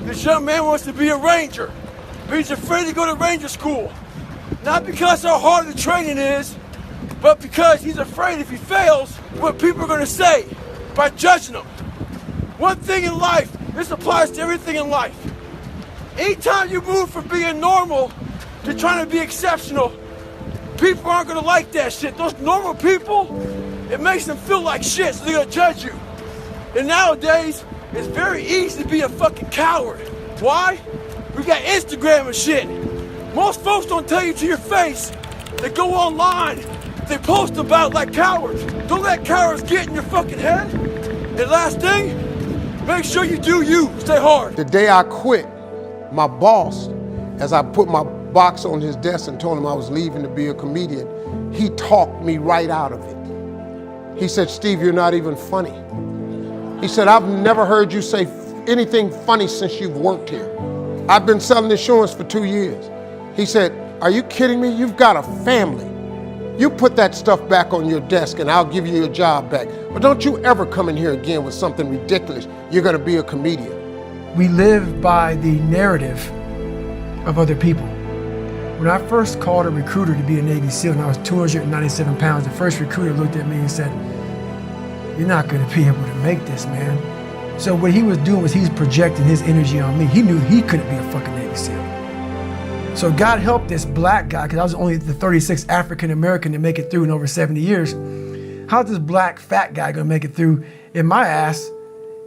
This young man wants to be a ranger, but he's afraid to go to ranger school. Not because how hard the training is, but because he's afraid if he fails, what people are going to say by judging him. One thing in life, this applies to everything in life. Anytime you move from being normal to trying to be exceptional, people aren't going to like that shit. Those normal people, it makes them feel like shit, so they're going to judge you. And nowadays, it's very easy to be a fucking coward. Why? We got Instagram and shit. Most folks don't tell you to your face. They go online, they post about like cowards. Don't let cowards get in your fucking head. And last thing, make sure you do you. Stay hard. The day I quit, my boss, as I put my box on his desk and told him I was leaving to be a comedian, he talked me right out of it. He said, Steve, you're not even funny. He said, I've never heard you say anything funny since you've worked here. I've been selling insurance for 2 years. He said, are you kidding me? You've got a family. You put that stuff back on your desk and I'll give you your job back. But don't you ever come in here again with something ridiculous. You're gonna be a comedian. We live by the narrative of other people. When I first called a recruiter to be a Navy SEAL and I was 297 pounds, the first recruiter looked at me and said, you're not gonna be able to make this, man. So what he was doing was he's projecting his energy on me. He knew he couldn't be a fucking Navy SEAL. So God help this black guy, because I was only the 36th African American to make it through in over 70 years. How's this black fat guy gonna make it through in my ass?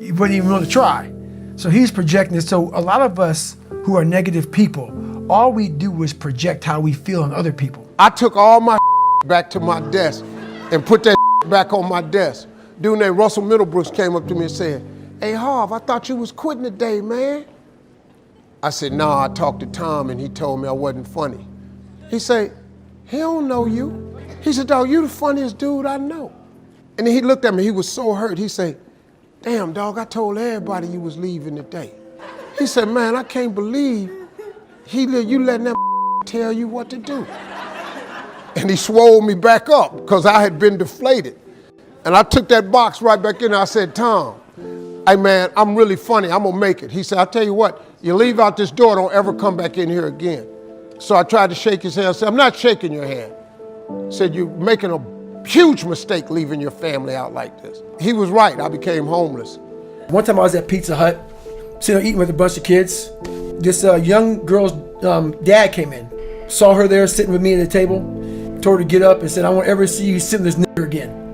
He wouldn't even want to try. So he's projecting this. So a lot of us who are negative people, all we do is project how we feel on other people. I took all my back to my desk and put that back on my desk. Dude named Russell Middlebrooks came up to me and said, hey Harv, I thought you was quitting today, man. I said, nah, I talked to Tom and he told me I wasn't funny. He said, he don't know you. He said, dog, you the funniest dude I know. And then he looked at me, he was so hurt. He said, damn, dog, I told everybody you was leaving today. He said, man, I can't believe you letting that tell you what to do. And he swole me back up because I had been deflated. And I took that box right back in and I said, Tom, hey man, I'm really funny, I'm gonna make it. He said, I'll tell you what, you leave out this door, don't ever come back in here again. So I tried to shake his hand. I said, I'm not shaking your hand. He said, you're making a huge mistake leaving your family out like this. He was right, I became homeless. One time I was at Pizza Hut, sitting eating with a bunch of kids. This young girl's dad came in, saw her there sitting with me at the table, told her to get up and said, I won't ever see you sitting this nigger again.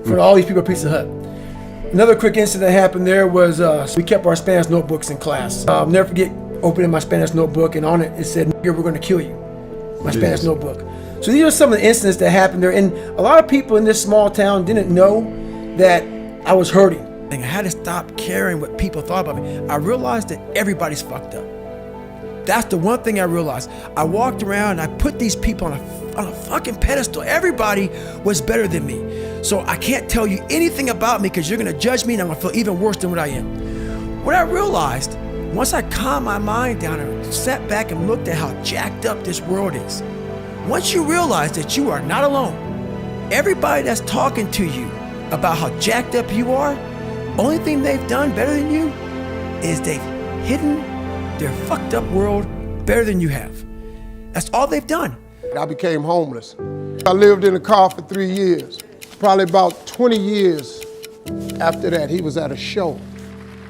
In front of all these people at Pizza Hut. Another quick incident that happened there was we kept our Spanish notebooks in class. I'll never forget opening my Spanish notebook and on it, it said, nigger, we're gonna kill you. My Spanish notebook. So these are some of the incidents that happened there. And a lot of people in this small town didn't know that I was hurting. I had to stop caring what people thought about me. I realized that everybody's fucked up. That's the one thing I realized. I walked around and I put these people on a fucking pedestal. Everybody was better than me. So I can't tell you anything about me because you're gonna judge me and I'm gonna feel even worse than what I am. What I realized, once I calmed my mind down and sat back and looked at how jacked up this world is, once you realize that you are not alone, everybody that's talking to you about how jacked up you are, only thing they've done better than you is they've hidden their fucked up world better than you have. That's all they've done. I became homeless. I lived in a car for 3 years. Probably about 20 years after that, he was at a show.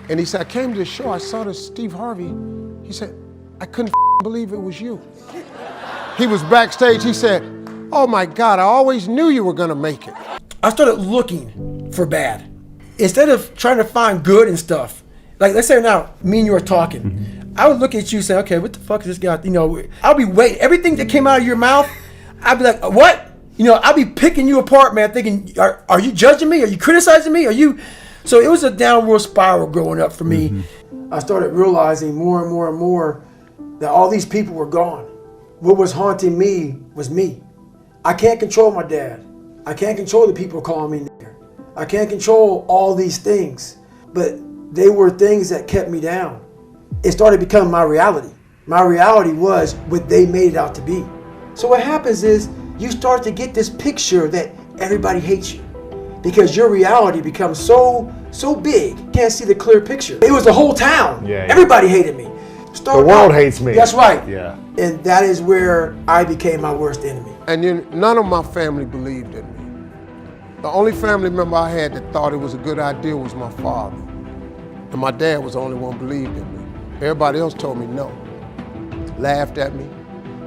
And he said, I came to the show, I saw this Steve Harvey. He said, I couldn't believe it was you. He was backstage, he said, oh my God, I always knew you were gonna make it. I started looking for bad. Instead of trying to find good and stuff, like let's say now, me and you are talking, I would look at you and say, okay, what the fuck is this guy, you know, I'll be waiting, everything that came out of your mouth, I'd be like, what? You know, I'll be picking you apart, man, thinking, are you judging me? Are you criticizing me? Are you? So it was a downward spiral growing up for me. I started realizing more and more and more that all these people were gone. What was haunting me was me. I can't control my dad. I can't control the people calling me nigger. I can't control all these things, but they were things that kept me down. It started becoming my reality. My reality was what they made it out to be. So what happens is you start to get this picture that everybody hates you because your reality becomes so so big, can't see the clear picture. It was the whole town. Yeah. Everybody hated me. The world hates me. That's right. Yeah. And that is where I became my worst enemy. And then none of my family believed in me. The only family member I had that thought it was a good idea was my father. And my dad was the only one who believed in me. Everybody else told me no. Laughed at me,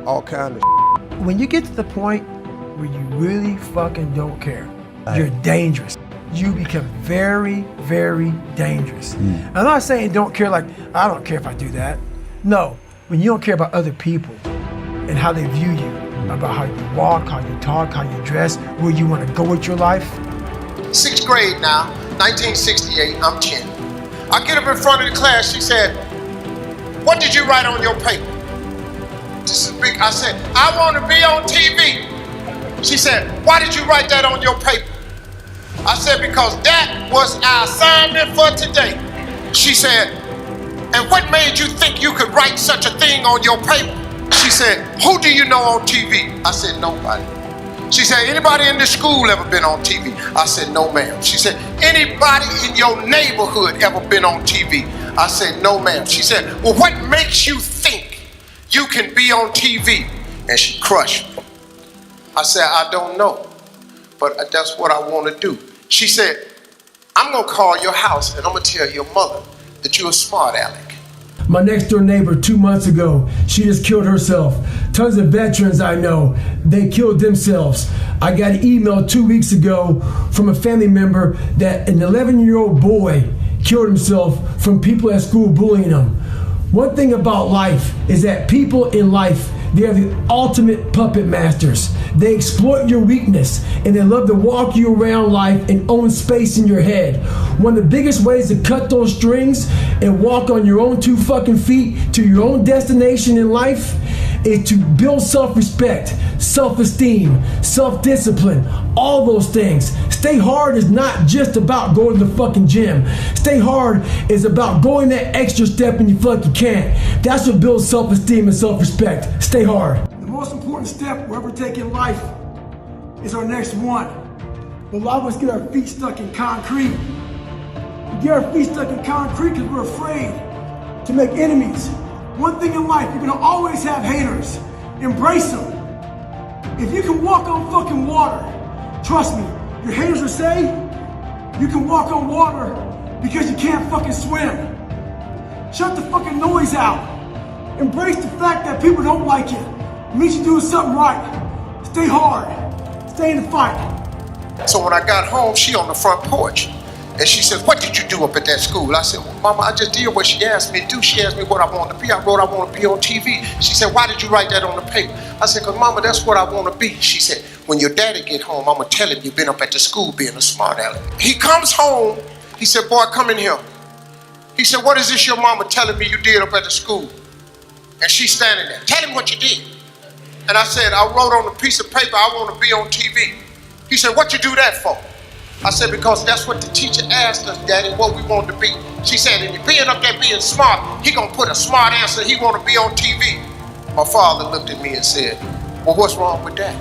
all kind of shit. When you get to the point where you really fucking don't care, you're dangerous. You become very, very dangerous. I'm not saying don't care like, I don't care if I do that. No, when you don't care about other people and how they view you, about how you walk, how you talk, how you dress, where you want to go with your life. 6th grade now, 1968, I'm 10. I get up in front of the class, she said, "What did you write on your paper?" This is big. I said, "I want to be on TV." She said, "Why did you write that on your paper?" I said, "Because that was our assignment for today." She said, "And what made you think you could write such a thing on your paper?" She said, "Who do you know on TV?" I said, "Nobody." She said, "Anybody in the school ever been on TV?" I said, "No, ma'am." She said, "Anybody in your neighborhood ever been on TV?" I said, "No, ma'am." She said, "Well, what makes you think you can be on TV?" And she crushed me. I said, "I don't know, but that's what I want to do." She said, "I'm going to call your house and I'm going to tell your mother that you're a smart aleck." My next door neighbor 2 months ago, she just killed herself. Tons of veterans I know, they killed themselves. I got an email 2 weeks ago from a family member that an 11-year-old boy killed himself from people at school bullying him. One thing about life is that people in life, they are the ultimate puppet masters. They exploit your weakness and they love to walk you around life and own space in your head. One of the biggest ways to cut those strings and walk on your own 2 fucking feet to your own destination in life is to build self-respect, self-esteem, self-discipline, all those things. Stay hard is not just about going to the fucking gym. Stay hard is about going that extra step when you feel like you can't. That's what builds self-esteem and self-respect. Stay hard. The most important step we'll ever take in life is our next one. A lot of us get our feet stuck in concrete. We get our feet stuck in concrete because we're afraid to make enemies. One thing in life, you're gonna always have haters. Embrace them. If you can walk on fucking water, trust me, your haters will say you can walk on water because you can't fucking swim. Shut the fucking noise out. Embrace the fact that people don't like you. It means you're doing something right. Stay hard. Stay in the fight. So when I got home, she on the front porch. And she said, "What did you do up at that school?" I said, "Well, Mama, I just did what she asked me to do. She asked me what I wanted to be. I wrote I want to be on TV. She said, "Why did you write that on the paper?" I said, "Because, Mama, that's what I want to be." She said, "When your daddy get home, I'm going to tell him you've been up at the school being a smart aleck." He comes home. He said, "Boy, come in here." He said, "What is this your mama telling me you did up at the school?" And she's standing there. "Tell him what you did." And I said, "I wrote on a piece of paper, I want to be on TV." He said, "What you do that for?" I said, "Because that's what the teacher asked us, Daddy, what we wanted to be." She said, "And you being up there being smart, he gonna put a smart answer, he wanna be on TV." My father looked at me and said, "Well, what's wrong with that?"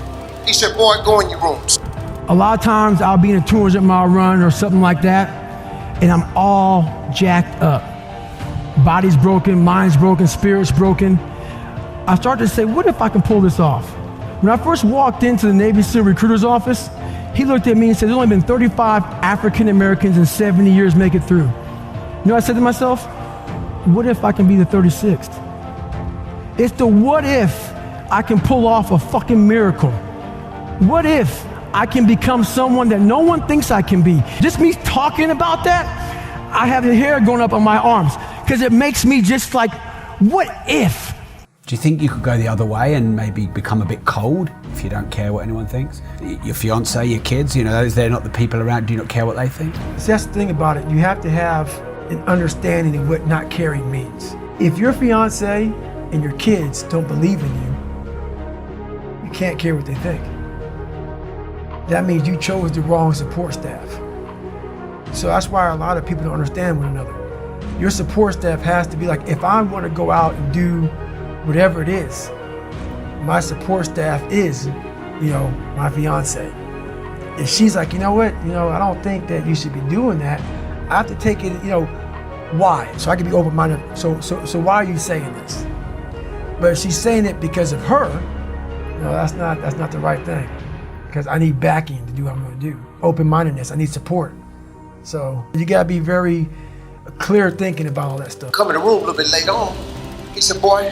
He said, "Boy, go in your rooms." A lot of times I'll be in a 200-mile run or something like that, and I'm all jacked up. Body's broken, mind's broken, spirit's broken. I started to say, what if I can pull this off? When I first walked into the Navy SEAL recruiter's office, he looked at me and said, "There's only been 35 African Americans in 70 years make it through." You know what I said to myself? What if I can be the 36th? It's the what if I can pull off a fucking miracle. What if I can become someone that no one thinks I can be? Just me talking about that, I have the hair going up on my arms because it makes me just like, what if? Do you think you could go the other way and maybe become a bit cold if you don't care what anyone thinks? Your fiance, your kids, you know, they're not the people around, do you not care what they think? See, that's the thing about it. You have to have an understanding of what not caring means. If your fiance and your kids don't believe in you, you can't care what they think. That means you chose the wrong support staff. So that's why a lot of people don't understand one another. Your support staff has to be like, if I want to go out and do whatever it is, my support staff is, my fiance. If she's like, you know what, I don't think that you should be doing that, I have to take it, why? So I can be open-minded. So why are you saying this? But if she's saying it because of her, no, that's not the right thing. Because I need backing to do what I'm going to do. Open-mindedness, I need support. So you got to be very clear thinking about all that stuff. Come in the room a little bit later on. He said, boy,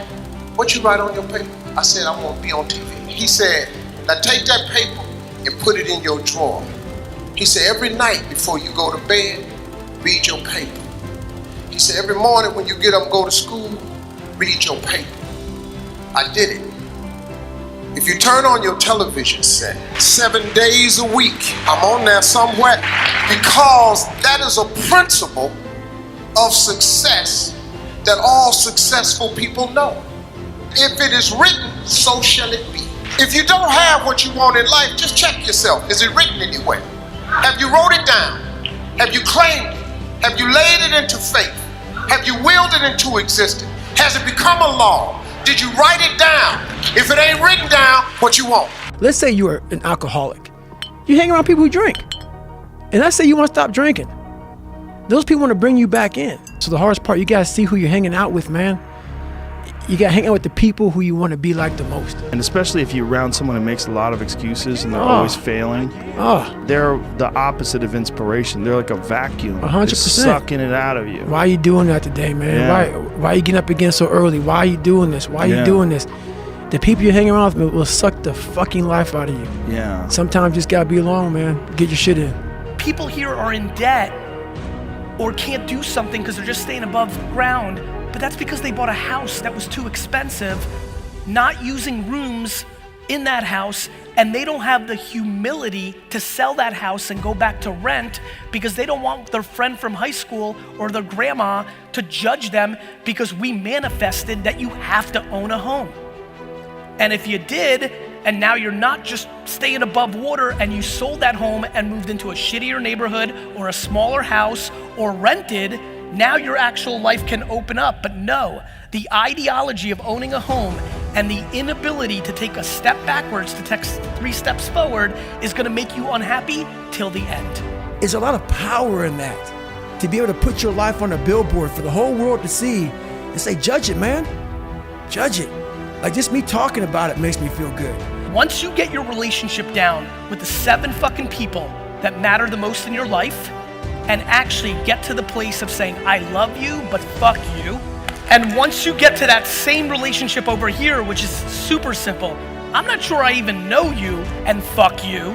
what you write on your paper? I said, I want to be on TV. He said, now take that paper and put it in your drawer. He said, every night before you go to bed, read your paper. He said, every morning when you get up and go to school, read your paper. I did it. If you turn on your television set 7 days a week, I'm on there somewhere, because that is a principle of success that all successful people know. If it is written, so shall it be. If you don't have what you want in life, just check yourself. Is it written anywhere? Have you wrote it down? Have you claimed it? Have you laid it into faith? Have you willed it into existence? Has it become a law? Did you write it down? If it ain't written down, what you want? Let's say you are an alcoholic. You hang around people who drink. And let's say you want to stop drinking. Those people want to bring you back in. So the hardest part, you got to see who you're hanging out with, man. You got to hang out with the people who you want to be like the most. And especially if you're around someone who makes a lot of excuses and they're always failing. They're the opposite of inspiration. They're like a vacuum. 100%. It's sucking it out of you. Why are you doing that today, man? Yeah. Why are you getting up again so early? Why are you doing this? Why are you doing this? The people you're hanging around with will suck the fucking life out of you. Yeah. Sometimes you just got to be alone, man. Get your shit in. People here are in debt or can't do something because they're just staying above ground. But that's because they bought a house that was too expensive, not using rooms in that house, and they don't have the humility to sell that house and go back to rent because they don't want their friend from high school or their grandma to judge them because we manifested that you have to own a home. And if you did, and now you're not just staying above water and you sold that home and moved into a shittier neighborhood or a smaller house or rented, now your actual life can open up. But no, the ideology of owning a home and the inability to take a step backwards to take 3 steps forward is gonna make you unhappy till the end. There's a lot of power in that. To be able to put your life on a billboard for the whole world to see and say, judge it, man. Judge it. Like just me talking about it makes me feel good. Once you get your relationship down with the 7 fucking people that matter the most in your life, and actually get to the place of saying, I love you, but fuck you. And once you get to that same relationship over here, which is super simple, I'm not sure I even know you, and fuck you.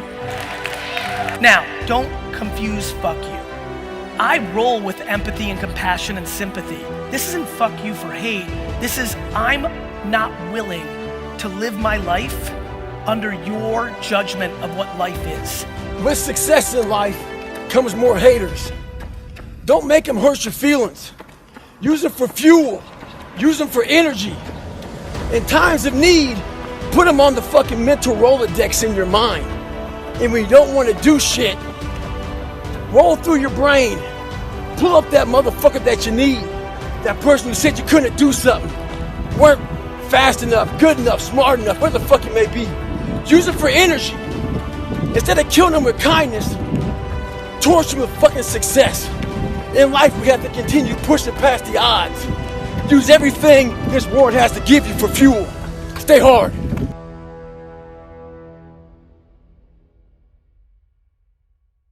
Now, don't confuse fuck you. I roll with empathy and compassion and sympathy. This isn't fuck you for hate. This is I'm not willing to live my life under your judgment of what life is. With success in life comes more haters. Don't make them hurt your feelings. Use them for fuel. Use them for energy. In times of need, put them on the fucking mental Rolodex in your mind. And when you don't want to do shit, roll through your brain. Pull up that motherfucker that you need. That person who said you couldn't do something. Weren't fast enough, good enough, smart enough, where the fuck it may be. Use it for energy. Instead of killing them with kindness, torch them with fucking success. In life, we have to continue pushing past the odds. Use everything this world has to give you for fuel. Stay hard.